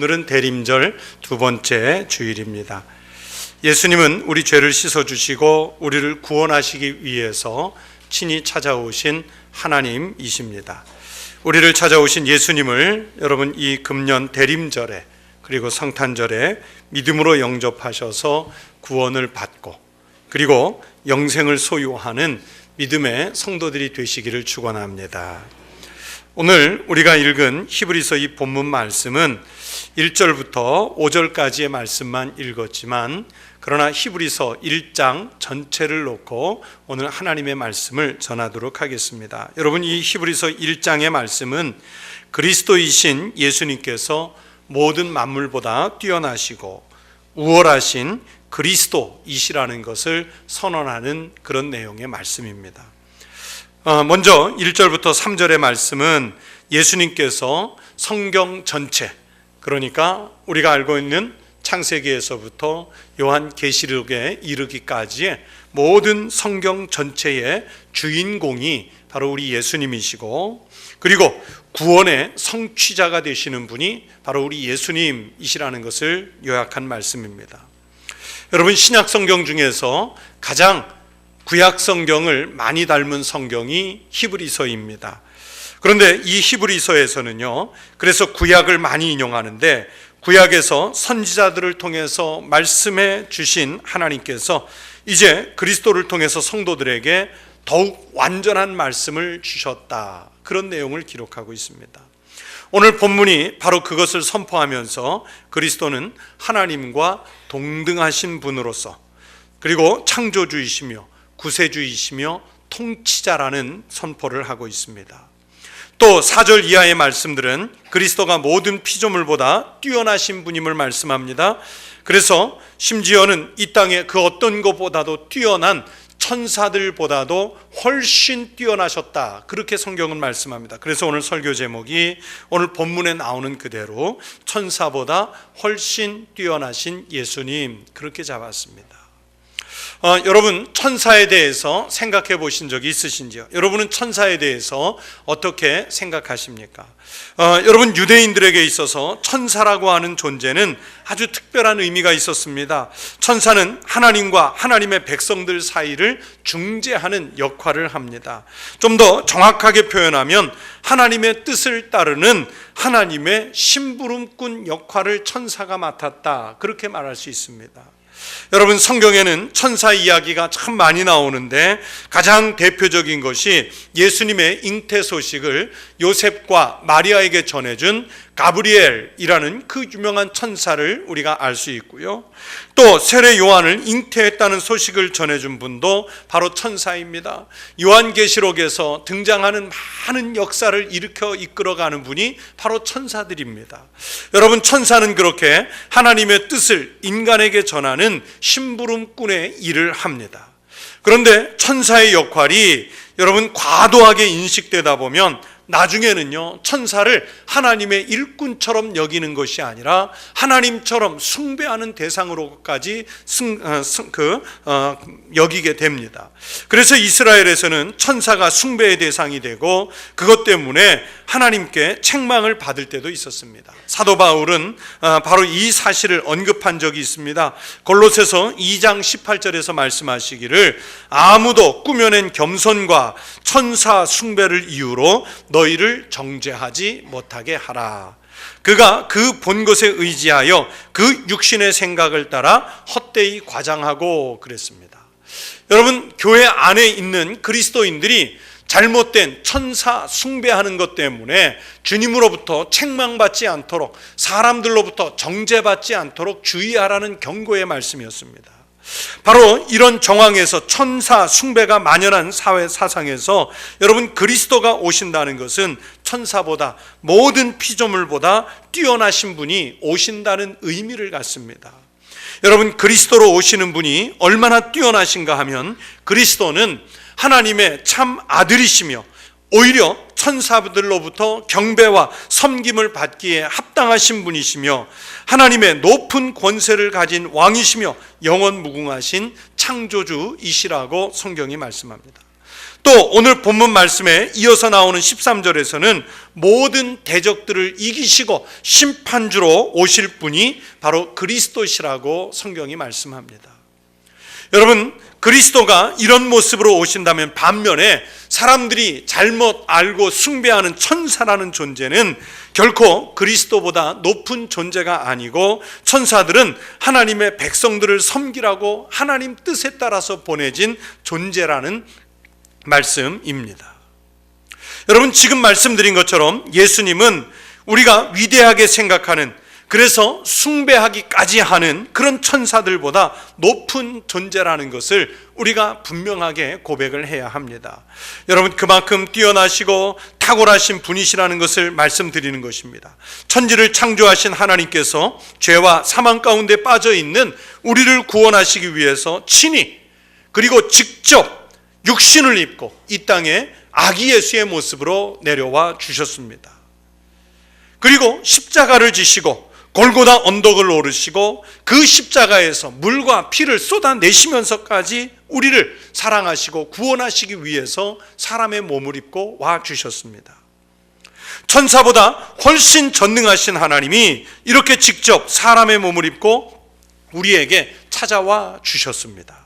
오늘은 대림절 두 번째 주일입니다. 예수님은 우리 죄를 씻어주시고 우리를 구원하시기 위해서 친히 찾아오신 하나님이십니다. 우리를 찾아오신 예수님을 여러분 이 금년 대림절에 그리고 성탄절에 믿음으로 영접하셔서 구원을 받고 그리고 영생을 소유하는 믿음의 성도들이 되시기를 축원합니다. 오늘 우리가 읽은 히브리서 이 본문 말씀은 1절부터 5절까지의 말씀만 읽었지만 그러나 히브리서 1장 전체를 놓고 오늘 하나님의 말씀을 전하도록 하겠습니다. 여러분, 이 히브리서 1장의 말씀은 그리스도이신 예수님께서 모든 만물보다 뛰어나시고 우월하신 그리스도이시라는 것을 선언하는 그런 내용의 말씀입니다. 먼저 1절부터 3절의 말씀은 예수님께서 성경 전체, 그러니까 우리가 알고 있는 창세기에서부터 요한계시록에 이르기까지의 모든 성경 전체의 주인공이 바로 우리 예수님이시고, 그리고 구원의 성취자가 되시는 분이 바로 우리 예수님이시라는 것을 요약한 말씀입니다. 여러분, 신약 성경 중에서 가장 구약 성경을 많이 닮은 성경이 히브리서입니다. 그런데 이 히브리서에서는요, 그래서 구약을 많이 인용하는데 구약에서 선지자들을 통해서 말씀해 주신 하나님께서 이제 그리스도를 통해서 성도들에게 더욱 완전한 말씀을 주셨다, 그런 내용을 기록하고 있습니다. 오늘 본문이 바로 그것을 선포하면서 그리스도는 하나님과 동등하신 분으로서 그리고 창조주이시며 구세주이시며 통치자라는 선포를 하고 있습니다. 또 4절 이하의 말씀들은 그리스도가 모든 피조물보다 뛰어나신 분임을 말씀합니다. 그래서 심지어는 이 땅에 그 어떤 것보다도 뛰어난 천사들보다도 훨씬 뛰어나셨다, 그렇게 성경은 말씀합니다. 그래서 오늘 설교 제목이 오늘 본문에 나오는 그대로 천사보다 훨씬 뛰어나신 예수님, 그렇게 잡았습니다. 여러분, 천사에 대해서 생각해 보신 적이 있으신지요? 여러분은 천사에 대해서 어떻게 생각하십니까? 여러분, 유대인들에게 있어서 천사라고 하는 존재는 아주 특별한 의미가 있었습니다. 천사는 하나님과 하나님의 백성들 사이를 중재하는 역할을 합니다. 좀 더 정확하게 표현하면 하나님의 뜻을 따르는 하나님의 심부름꾼 역할을 천사가 맡았다, 그렇게 말할 수 있습니다. 여러분, 성경에는 천사 이야기가 참 많이 나오는데 가장 대표적인 것이 예수님의 잉태 소식을 요셉과 마리아에게 전해준 가브리엘이라는 그 유명한 천사를 우리가 알 수 있고요. 또 세례 요한을 잉태했다는 소식을 전해준 분도 바로 천사입니다. 요한계시록에서 등장하는 많은 역사를 일으켜 이끌어가는 분이 바로 천사들입니다. 여러분, 천사는 그렇게 하나님의 뜻을 인간에게 전하는 심부름꾼의 일을 합니다. 그런데 천사의 역할이 여러분 과도하게 인식되다 보면 나중에는요, 천사를 하나님의 일꾼처럼 여기는 것이 아니라 하나님처럼 숭배하는 대상으로까지 여기게 됩니다. 그래서 이스라엘에서는 천사가 숭배의 대상이 되고 그것 때문에 하나님께 책망을 받을 때도 있었습니다. 사도 바울은 바로 이 사실을 언급한 적이 있습니다. 골로새서 2장 18절에서 말씀하시기를 아무도 꾸며낸 겸손과 천사 숭배를 이유로 너희를 정죄하지 못하게 하라. 그가 그 본 것에 의지하여 그 육신의 생각을 따라 헛되이 과장하고 그랬습니다. 여러분, 교회 안에 있는 그리스도인들이 잘못된 천사 숭배하는 것 때문에 주님으로부터 책망받지 않도록, 사람들로부터 정죄받지 않도록 주의하라는 경고의 말씀이었습니다. 바로 이런 정황에서 천사 숭배가 만연한 사회 사상에서 여러분, 그리스도가 오신다는 것은 천사보다, 모든 피조물보다 뛰어나신 분이 오신다는 의미를 갖습니다. 여러분, 그리스도로 오시는 분이 얼마나 뛰어나신가 하면 그리스도는 하나님의 참 아들이시며 오히려 천사들로부터 경배와 섬김을 받기에 합당하신 분이시며 하나님의 높은 권세를 가진 왕이시며 영원 무궁하신 창조주이시라고 성경이 말씀합니다. 또 오늘 본문 말씀에 이어서 나오는 13절에서는 모든 대적들을 이기시고 심판주로 오실 분이 바로 그리스도시라고 성경이 말씀합니다. 여러분, 그리스도가 이런 모습으로 오신다면 반면에 사람들이 잘못 알고 숭배하는 천사라는 존재는 결코 그리스도보다 높은 존재가 아니고, 천사들은 하나님의 백성들을 섬기라고 하나님 뜻에 따라서 보내진 존재라는 말씀입니다. 여러분, 지금 말씀드린 것처럼 예수님은 우리가 위대하게 생각하는, 그래서 숭배하기까지 하는 그런 천사들보다 높은 존재라는 것을 우리가 분명하게 고백을 해야 합니다. 여러분, 그만큼 뛰어나시고 탁월하신 분이시라는 것을 말씀드리는 것입니다. 천지를 창조하신 하나님께서 죄와 사망 가운데 빠져 있는 우리를 구원하시기 위해서 친히, 그리고 직접 육신을 입고 이 땅에 아기 예수의 모습으로 내려와 주셨습니다. 그리고 십자가를 지시고 골고다 언덕을 오르시고 그 십자가에서 물과 피를 쏟아내시면서까지 우리를 사랑하시고 구원하시기 위해서 사람의 몸을 입고 와 주셨습니다. 천사보다 훨씬 전능하신 하나님이 이렇게 직접 사람의 몸을 입고 우리에게 찾아와 주셨습니다.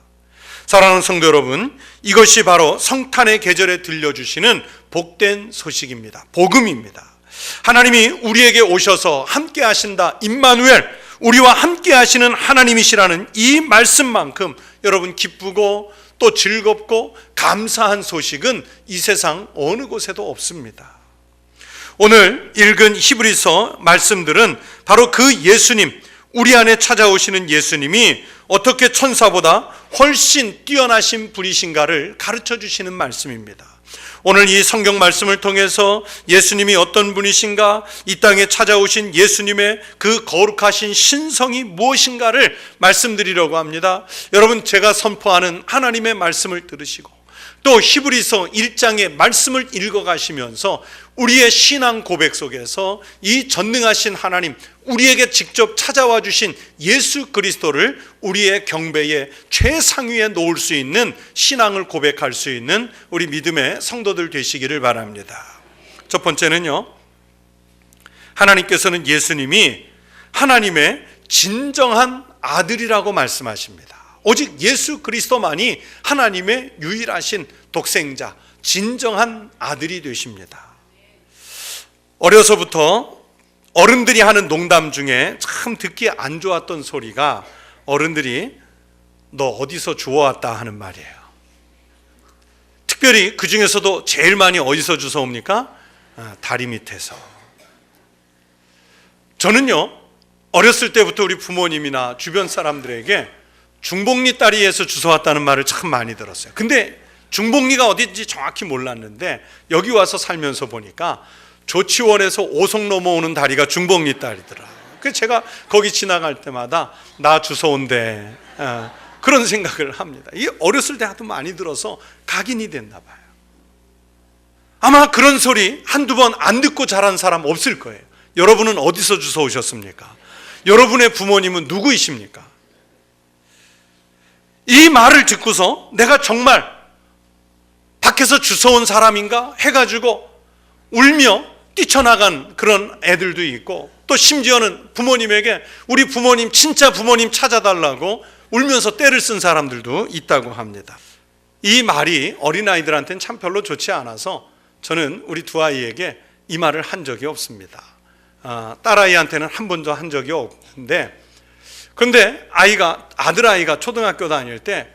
사랑하는 성도 여러분, 이것이 바로 성탄의 계절에 들려주시는 복된 소식입니다. 복음입니다. 하나님이 우리에게 오셔서 함께 하신다, 임마누엘, 우리와 함께 하시는 하나님이시라는 이 말씀만큼 여러분 기쁘고 또 즐겁고 감사한 소식은 이 세상 어느 곳에도 없습니다. 오늘 읽은 히브리서 말씀들은 바로 그 예수님, 우리 안에 찾아오시는 예수님이 어떻게 천사보다 훨씬 뛰어나신 분이신가를 가르쳐 주시는 말씀입니다. 오늘 이 성경 말씀을 통해서 예수님이 어떤 분이신가, 이 땅에 찾아오신 예수님의 그 거룩하신 신성이 무엇인가를 말씀드리려고 합니다. 여러분, 제가 선포하는 하나님의 말씀을 들으시고 또 히브리서 1장의 말씀을 읽어가시면서 우리의 신앙 고백 속에서 이 전능하신 하나님, 우리에게 직접 찾아와 주신 예수 그리스도를 우리의 경배의 최상위에 놓을 수 있는 신앙을 고백할 수 있는 우리 믿음의 성도들 되시기를 바랍니다. 첫 번째는요, 하나님께서는 예수님이 하나님의 진정한 아들이라고 말씀하십니다. 오직 예수 그리스도만이 하나님의 유일하신 독생자, 진정한 아들이 되십니다. 어려서부터 어른들이 하는 농담 중에 참 듣기 안 좋았던 소리가, 어른들이 너 어디서 주워왔다 하는 말이에요. 특별히 그 중에서도 제일 많이 어디서 주워옵니까? 다리 밑에서. 저는요, 어렸을 때부터 우리 부모님이나 주변 사람들에게 중복리 다리에서 주워왔다는 말을 참 많이 들었어요. 근데 중복리가 어딘지 정확히 몰랐는데 여기 와서 살면서 보니까 조치원에서 오송 넘어오는 다리가 중복리 다리더라. 그래서 제가 거기 지나갈 때마다 나 주워온대, 그런 생각을 합니다. 이게 어렸을 때 하도 많이 들어서 각인이 됐나 봐요. 아마 그런 소리 한두 번 안 듣고 자란 사람 없을 거예요. 여러분은 어디서 주워오셨습니까? 여러분의 부모님은 누구이십니까? 이 말을 듣고서 내가 정말 밖에서 주워온 사람인가 해가지고 울며 뛰쳐나간 그런 애들도 있고, 또 심지어는 부모님에게 우리 부모님, 진짜 부모님 찾아달라고 울면서 떼를 쓴 사람들도 있다고 합니다. 이 말이 어린아이들한테는 참 별로 좋지 않아서 저는 우리 두 아이에게 이 말을 한 적이 없습니다. 딸아이한테는 한 번도 한 적이 없는데, 그런데 아들아이가 초등학교 다닐 때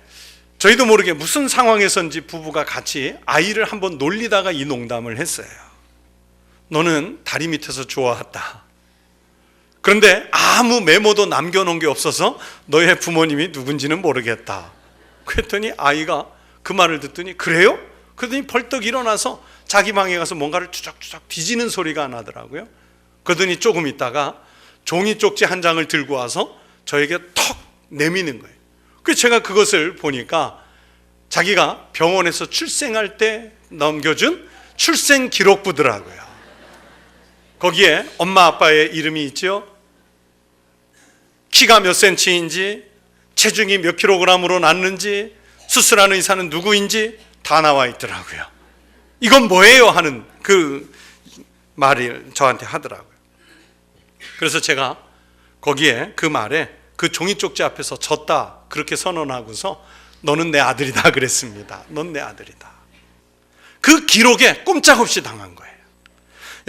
저희도 모르게 무슨 상황에서인지 부부가 같이 아이를 한번 놀리다가 이 농담을 했어요. 너는 다리 밑에서 주워왔다. 그런데 아무 메모도 남겨놓은 게 없어서 너의 부모님이 누군지는 모르겠다. 그랬더니 아이가 그 말을 듣더니 그래요? 그러더니 벌떡 일어나서 자기 방에 가서 뭔가를 추적추적 뒤지는 소리가 나더라고요. 그러더니 조금 있다가 종이 쪽지 한 장을 들고 와서 저에게 턱 내미는 거예요. 그래서 제가 그것을 보니까 자기가 병원에서 출생할 때 넘겨준 출생 기록부더라고요. 거기에 엄마 아빠의 이름이 있죠. 키가 몇 센치인지, 체중이 몇 킬로그램으로 났는지, 수술한 의사는 누구인지 다 나와 있더라고요. 이건 뭐예요? 하는 그 말을 저한테 하더라고요. 그래서 제가 거기에 그 말에 그 종이 쪽지 앞에서 졌다 그렇게 선언하고서 너는 내 아들이다 그랬습니다. 넌 내 아들이다. 그 기록에 꼼짝없이 당한 거예요.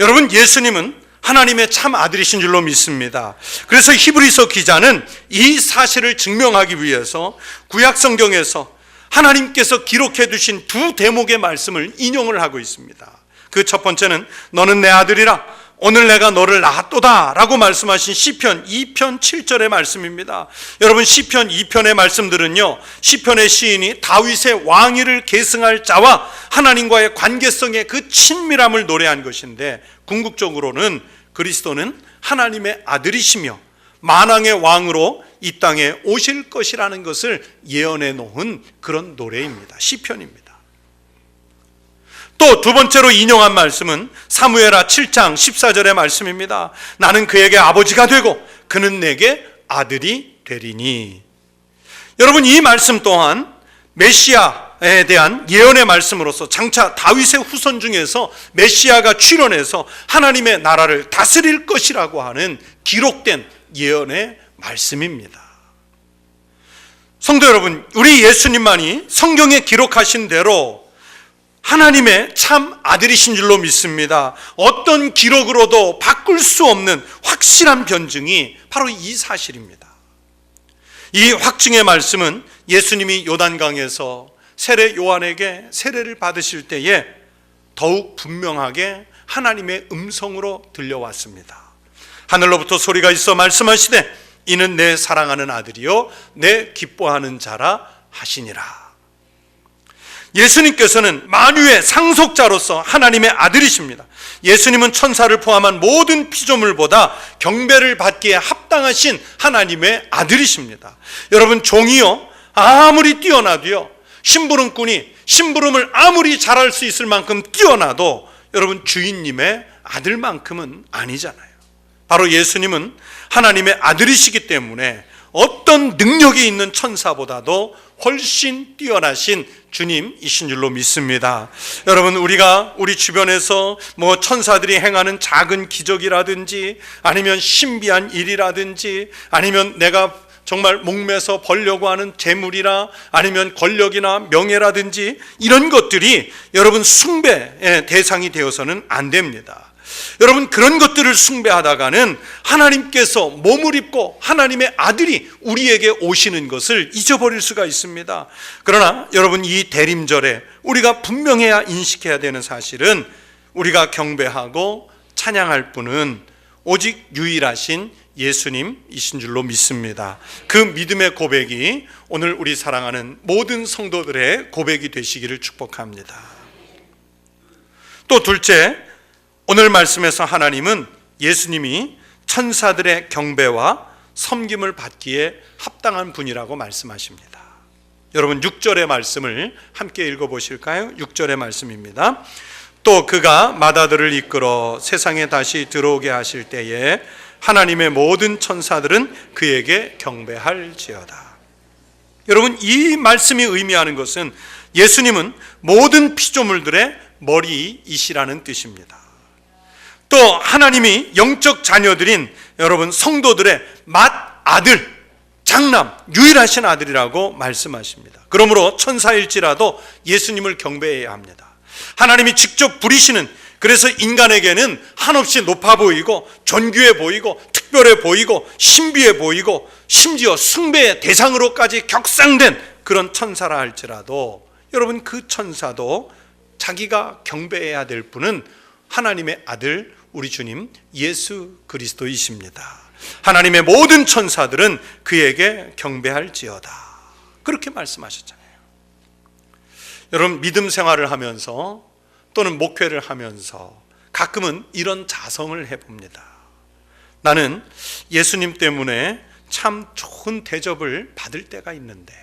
여러분, 예수님은 하나님의 참 아들이신 줄로 믿습니다. 그래서 히브리서 기자는 이 사실을 증명하기 위해서 구약 성경에서 하나님께서 기록해 두신 두 대목의 말씀을 인용을 하고 있습니다. 그 첫 번째는 너는 내 아들이라 오늘 내가 너를 낳았도다 라고 말씀하신 시편 2편 7절의 말씀입니다. 여러분, 시편 2편의 말씀들은요, 시편의 시인이 다윗의 왕위를 계승할 자와 하나님과의 관계성의 그 친밀함을 노래한 것인데, 궁극적으로는 그리스도는 하나님의 아들이시며 만왕의 왕으로 이 땅에 오실 것이라는 것을 예언해 놓은 그런 노래입니다. 시편입니다. 또 두 번째로 인용한 말씀은 사무엘하 7장 14절의 말씀입니다. 나는 그에게 아버지가 되고 그는 내게 아들이 되리니. 여러분, 이 말씀 또한 메시아에 대한 예언의 말씀으로서 장차 다윗의 후손 중에서 메시아가 출현해서 하나님의 나라를 다스릴 것이라고 하는 기록된 예언의 말씀입니다. 성도 여러분, 우리 예수님만이 성경에 기록하신 대로 하나님의 참 아들이신 줄로 믿습니다. 어떤 기록으로도 바꿀 수 없는 확실한 변증이 바로 이 사실입니다. 이 확증의 말씀은 예수님이 요단강에서 세례 요한에게 세례를 받으실 때에 더욱 분명하게 하나님의 음성으로 들려왔습니다. 하늘로부터 소리가 있어 말씀하시되 이는 내 사랑하는 아들이요 내 기뻐하는 자라 하시니라. 예수님께서는 만유의 상속자로서 하나님의 아들이십니다. 예수님은 천사를 포함한 모든 피조물보다 경배를 받기에 합당하신 하나님의 아들이십니다. 여러분, 종이요 아무리 뛰어나도요, 심부름꾼이 심부름을 아무리 잘할 수 있을 만큼 뛰어나도 여러분 주인님의 아들만큼은 아니잖아요. 바로 예수님은 하나님의 아들이시기 때문에 어떤 능력이 있는 천사보다도 훨씬 뛰어나신 주님이신 줄로 믿습니다. 여러분, 우리가 우리 주변에서 천사들이 행하는 작은 기적이라든지 아니면 신비한 일이라든지 아니면 내가 정말 목매서 벌려고 하는 재물이나 아니면 권력이나 명예라든지 이런 것들이 여러분 숭배의 대상이 되어서는 안 됩니다. 여러분, 그런 것들을 숭배하다가는 하나님께서 몸을 입고 하나님의 아들이 우리에게 오시는 것을 잊어버릴 수가 있습니다. 그러나 여러분, 이 대림절에 우리가 분명해야 인식해야 되는 사실은 우리가 경배하고 찬양할 분은 오직 유일하신 예수님이신 줄로 믿습니다. 그 믿음의 고백이 오늘 우리 사랑하는 모든 성도들의 고백이 되시기를 축복합니다. 또 둘째, 오늘 말씀에서 하나님은 예수님이 천사들의 경배와 섬김을 받기에 합당한 분이라고 말씀하십니다. 여러분, 6절의 말씀을 함께 읽어보실까요? 6절의 말씀입니다. 또 그가 맏아들을 이끌어 세상에 다시 들어오게 하실 때에 하나님의 모든 천사들은 그에게 경배할지어다. 여러분, 이 말씀이 의미하는 것은 예수님은 모든 피조물들의 머리이시라는 뜻입니다. 또 하나님이 영적 자녀들인 여러분 성도들의 맏아들, 장남, 유일하신 아들이라고 말씀하십니다. 그러므로 천사일지라도 예수님을 경배해야 합니다. 하나님이 직접 부리시는, 그래서 인간에게는 한없이 높아 보이고 존귀해 보이고 특별해 보이고 신비해 보이고 심지어 숭배의 대상으로까지 격상된 그런 천사라 할지라도 여러분, 그 천사도 자기가 경배해야 될 분은 하나님의 아들 우리 주님 예수 그리스도이십니다. 하나님의 모든 천사들은 그에게 경배할지어다, 그렇게 말씀하셨잖아요. 여러분, 믿음 생활을 하면서 또는 목회를 하면서 가끔은 이런 자성을 해봅니다. 나는 예수님 때문에 참 좋은 대접을 받을 때가 있는데,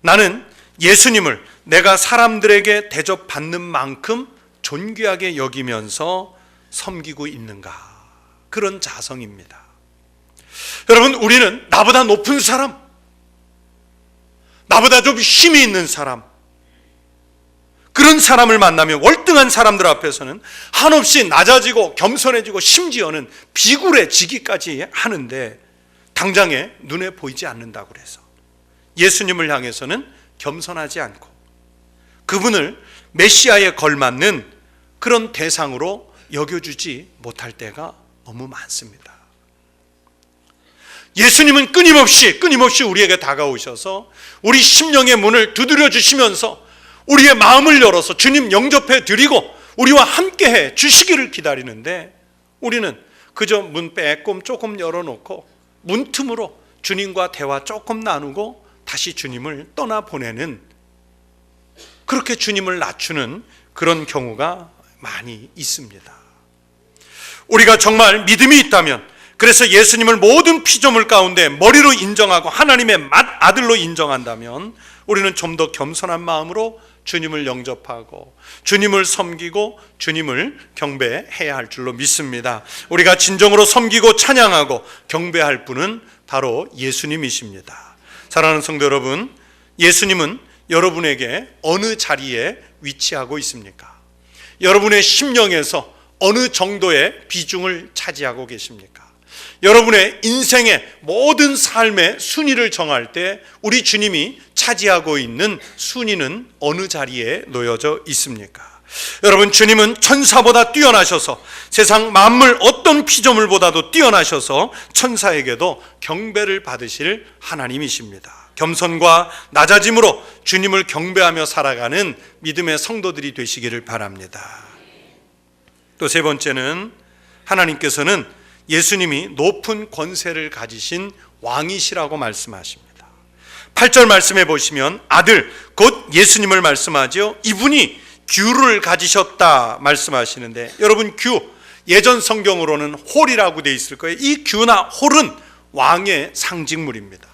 나는 예수님을 내가 사람들에게 대접받는 만큼 존귀하게 여기면서 섬기고 있는가, 그런 자성입니다. 여러분, 우리는 나보다 높은 사람, 나보다 좀 힘이 있는 사람, 그런 사람을 만나면 월등한 사람들 앞에서는 한없이 낮아지고 겸손해지고 심지어는 비굴해지기까지 하는데 당장에 눈에 보이지 않는다고 그래서 예수님을 향해서는 겸손하지 않고 그분을 메시아에 걸맞는 그런 대상으로 여겨주지 못할 때가 너무 많습니다. 예수님은 끊임없이 우리에게 다가오셔서 우리 심령의 문을 두드려 주시면서 우리의 마음을 열어서 주님 영접해 드리고 우리와 함께해 주시기를 기다리는데 우리는 그저 문 빼꼼 조금 열어놓고 문틈으로 주님과 대화 조금 나누고 다시 주님을 떠나보내는, 그렇게 주님을 낮추는 그런 경우가 많이 있습니다. 우리가 정말 믿음이 있다면, 그래서 예수님을 모든 피조물 가운데 머리로 인정하고 하나님의 아들로 인정한다면 우리는 좀 더 겸손한 마음으로 주님을 영접하고 주님을 섬기고 주님을 경배해야 할 줄로 믿습니다. 우리가 진정으로 섬기고 찬양하고 경배할 분은 바로 예수님이십니다. 사랑하는 성도 여러분, 예수님은 여러분에게 어느 자리에 위치하고 있습니까? 여러분의 심령에서 어느 정도의 비중을 차지하고 계십니까? 여러분의 인생의 모든 삶의 순위를 정할 때 우리 주님이 차지하고 있는 순위는 어느 자리에 놓여져 있습니까? 여러분, 주님은 천사보다 뛰어나셔서 세상 만물 어떤 피조물보다도 뛰어나셔서 천사에게도 경배를 받으실 하나님이십니다. 겸손과 낮아짐으로 주님을 경배하며 살아가는 믿음의 성도들이 되시기를 바랍니다. 또 세 번째는, 하나님께서는 예수님이 높은 권세를 가지신 왕이시라고 말씀하십니다. 8절 말씀해 보시면 아들 곧 예수님을 말씀하죠. 이분이 규를 가지셨다 말씀하시는데, 여러분 규, 예전 성경으로는 홀이라고 되어 있을 거예요. 이 규나 홀은 왕의 상징물입니다.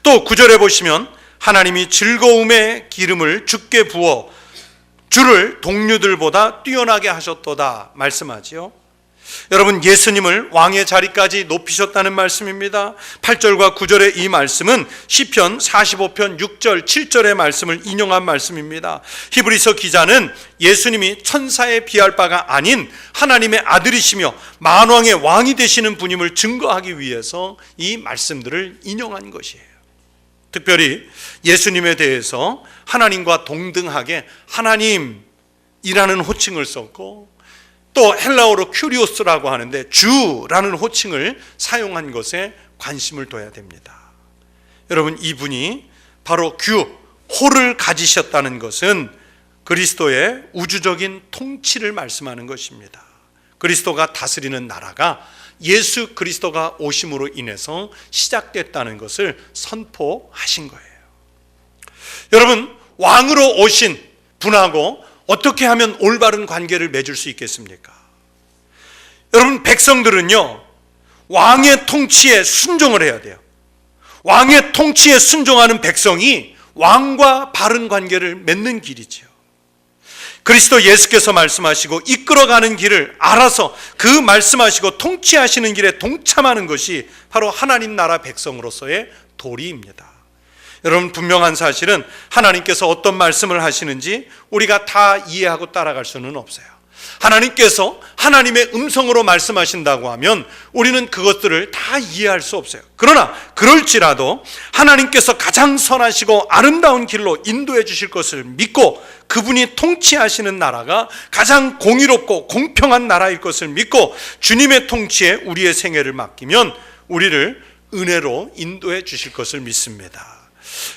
또 9절에 보시면 하나님이 즐거움의 기름을 주께 부어 주를 동류들보다 뛰어나게 하셨도다 말씀하지요. 여러분, 예수님을 왕의 자리까지 높이셨다는 말씀입니다. 8절과 9절의 이 말씀은 시편 45편 6절 7절의 말씀을 인용한 말씀입니다. 히브리서 기자는 예수님이 천사에 비할 바가 아닌 하나님의 아들이시며 만왕의 왕이 되시는 분임을 증거하기 위해서 이 말씀들을 인용한 것이에요. 특별히 예수님에 대해서 하나님과 동등하게 하나님이라는 호칭을 썼고, 또 헬라어로 큐리오스라고 하는데 주라는 호칭을 사용한 것에 관심을 둬야 됩니다. 여러분, 이분이 바로 홀을 가지셨다는 것은 그리스도의 우주적인 통치를 말씀하는 것입니다. 그리스도가 다스리는 나라가 예수 그리스도가 오심으로 인해서 시작됐다는 것을 선포하신 거예요. 여러분, 왕으로 오신 분하고 어떻게 하면 올바른 관계를 맺을 수 있겠습니까? 여러분, 백성들은요, 왕의 통치에 순종을 해야 돼요. 왕의 통치에 순종하는 백성이 왕과 바른 관계를 맺는 길이죠. 그리스도 예수께서 말씀하시고 이끌어가는 길을 알아서 그 말씀하시고 통치하시는 길에 동참하는 것이 바로 하나님 나라 백성으로서의 도리입니다. 여러분, 분명한 사실은 하나님께서 어떤 말씀을 하시는지 우리가 다 이해하고 따라갈 수는 없어요. 하나님께서 하나님의 음성으로 말씀하신다고 하면 우리는 그것들을 다 이해할 수 없어요. 그러나 그럴지라도 하나님께서 가장 선하시고 아름다운 길로 인도해 주실 것을 믿고, 그분이 통치하시는 나라가 가장 공의롭고 공평한 나라일 것을 믿고 주님의 통치에 우리의 생애를 맡기면 우리를 은혜로 인도해 주실 것을 믿습니다.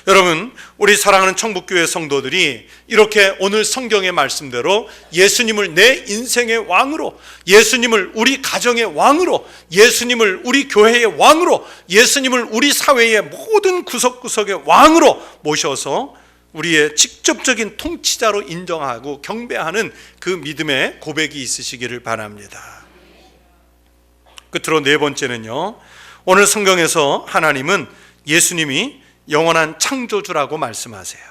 여러분, 우리 사랑하는 청북교회 성도들이 이렇게 오늘 성경의 말씀대로 예수님을 내 인생의 왕으로, 예수님을 우리 가정의 왕으로, 예수님을 우리 교회의 왕으로, 예수님을 우리 사회의 모든 구석구석의 왕으로 모셔서 우리의 직접적인 통치자로 인정하고 경배하는 그 믿음의 고백이 있으시기를 바랍니다. 끝으로 네 번째는요, 오늘 성경에서 하나님은 예수님이 영원한 창조주라고 말씀하세요.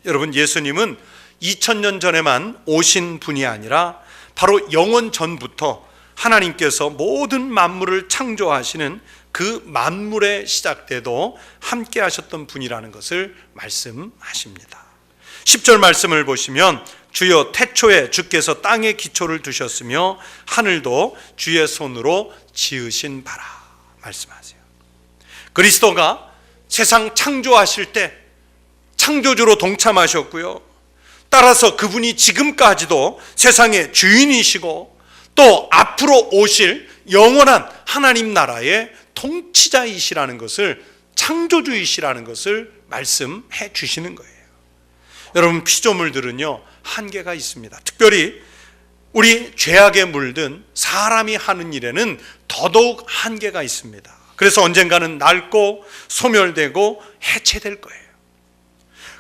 여러분, 예수님은 2000년 전에만 오신 분이 아니라 바로 영원 전부터 하나님께서 모든 만물을 창조하시는 그 만물의 시작 때도 함께 하셨던 분이라는 것을 말씀하십니다. 10절 말씀을 보시면 주여 태초에 주께서 땅에 기초를 두셨으며 하늘도 주의 손으로 지으신 바라 말씀하세요. 그리스도가 세상 창조하실 때 창조주로 동참하셨고요, 따라서 그분이 지금까지도 세상의 주인이시고 또 앞으로 오실 영원한 하나님 나라의 통치자이시라는 것을, 창조주이시라는 것을 말씀해 주시는 거예요. 여러분, 피조물들은요 한계가 있습니다. 특별히 우리 죄악에 물든 사람이 하는 일에는 더더욱 한계가 있습니다. 그래서 언젠가는 낡고 소멸되고 해체될 거예요.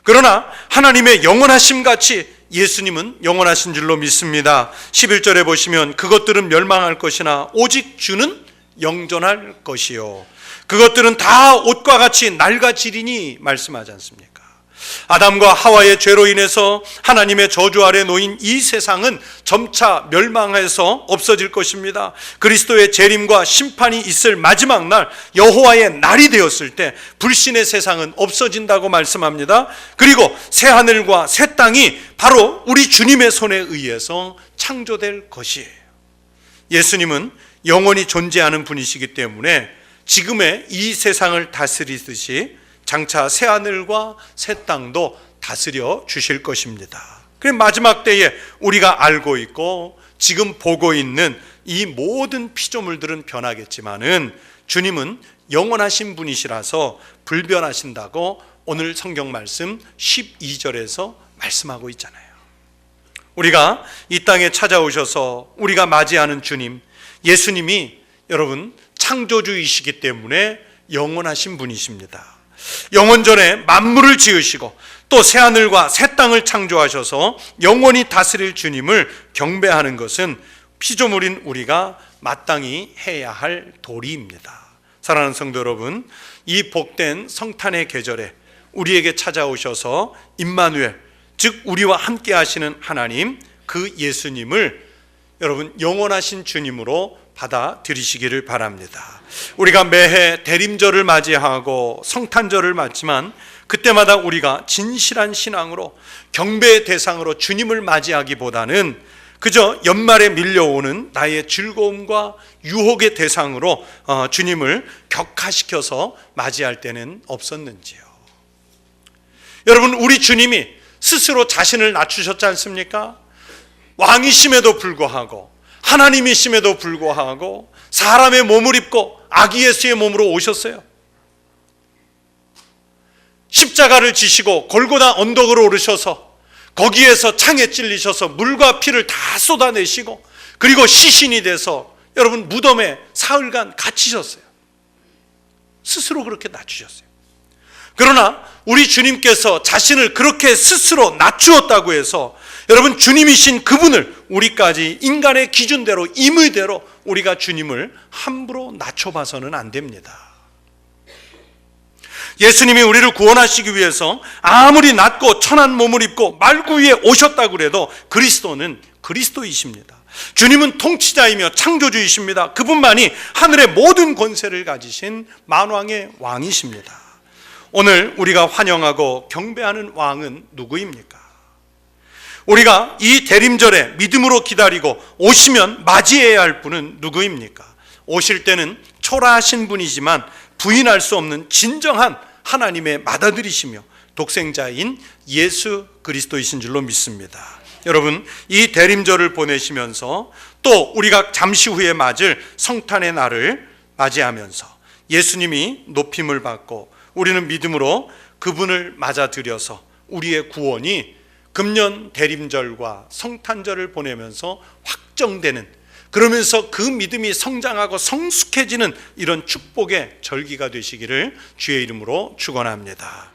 그러나 하나님의 영원하심 같이 예수님은 영원하신 줄로 믿습니다. 11절에 보시면 그것들은 멸망할 것이나 오직 주는 영존할 것이요 그것들은 다 옷과 같이 낡아지리니 말씀하지 않습니까? 아담과 하와의 죄로 인해서 하나님의 저주 아래 놓인 이 세상은 점차 멸망해서 없어질 것입니다. 그리스도의 재림과 심판이 있을 마지막 날, 여호와의 날이 되었을 때 불신의 세상은 없어진다고 말씀합니다. 그리고 새 하늘과 새 땅이 바로 우리 주님의 손에 의해서 창조될 것이에요. 예수님은 영원히 존재하는 분이시기 때문에 지금의 이 세상을 다스리듯이 장차 새 하늘과 새 땅도 다스려 주실 것입니다. 그래 마지막 때에 우리가 알고 있고 지금 보고 있는 이 모든 피조물들은 변하겠지만은 주님은 영원하신 분이시라서 불변하신다고 오늘 성경 말씀 12절에서 말씀하고 있잖아요. 우리가 이 땅에 찾아오셔서 우리가 맞이하는 주님, 예수님이 여러분 창조주이시기 때문에 영원하신 분이십니다. 영원전에 만물을 지으시고 또 새하늘과 새 땅을 창조하셔서 영원히 다스릴 주님을 경배하는 것은 피조물인 우리가 마땅히 해야 할 도리입니다. 사랑하는 성도 여러분, 이 복된 성탄의 계절에 우리에게 찾아오셔서 임마누엘, 즉 우리와 함께 하시는 하나님, 그 예수님을 여러분 영원하신 주님으로 받아들이시기를 바랍니다. 우리가 매해 대림절을 맞이하고 성탄절을 맞지만 그때마다 우리가 진실한 신앙으로 경배의 대상으로 주님을 맞이하기보다는 그저 연말에 밀려오는 나의 즐거움과 유혹의 대상으로 주님을 격화시켜서 맞이할 때는 없었는지요. 여러분, 우리 주님이 스스로 자신을 낮추셨지 않습니까? 왕이심에도 불구하고 하나님이심에도 불구하고 사람의 몸을 입고 아기 예수의 몸으로 오셨어요. 십자가를 지시고 골고다 언덕으로 오르셔서 거기에서 창에 찔리셔서 물과 피를 다 쏟아내시고 그리고 시신이 돼서 여러분 무덤에 사흘간 갇히셨어요. 스스로 그렇게 낮추셨어요. 그러나 우리 주님께서 자신을 그렇게 스스로 낮추었다고 해서 여러분 주님이신 그분을 우리까지 인간의 기준대로 임의대로 우리가 주님을 함부로 낮춰봐서는 안 됩니다. 예수님이 우리를 구원하시기 위해서 아무리 낮고 천한 몸을 입고 말구 위에 오셨다고 해도 그리스도는 그리스도이십니다. 주님은 통치자이며 창조주이십니다. 그분만이 하늘의 모든 권세를 가지신 만왕의 왕이십니다. 오늘 우리가 환영하고 경배하는 왕은 누구입니까? 우리가 이 대림절에 믿음으로 기다리고 오시면 맞이해야 할 분은 누구입니까? 오실 때는 초라하신 분이지만 부인할 수 없는 진정한 하나님의 맏아들이시며 독생자인 예수 그리스도이신 줄로 믿습니다. 여러분, 이 대림절을 보내시면서 또 우리가 잠시 후에 맞을 성탄의 날을 맞이하면서 예수님이 높임을 받고 우리는 믿음으로 그분을 맞아들여서 우리의 구원이 금년 대림절과 성탄절을 보내면서 확정되는, 그러면서 그 믿음이 성장하고 성숙해지는 이런 축복의 절기가 되시기를 주의 이름으로 축원합니다.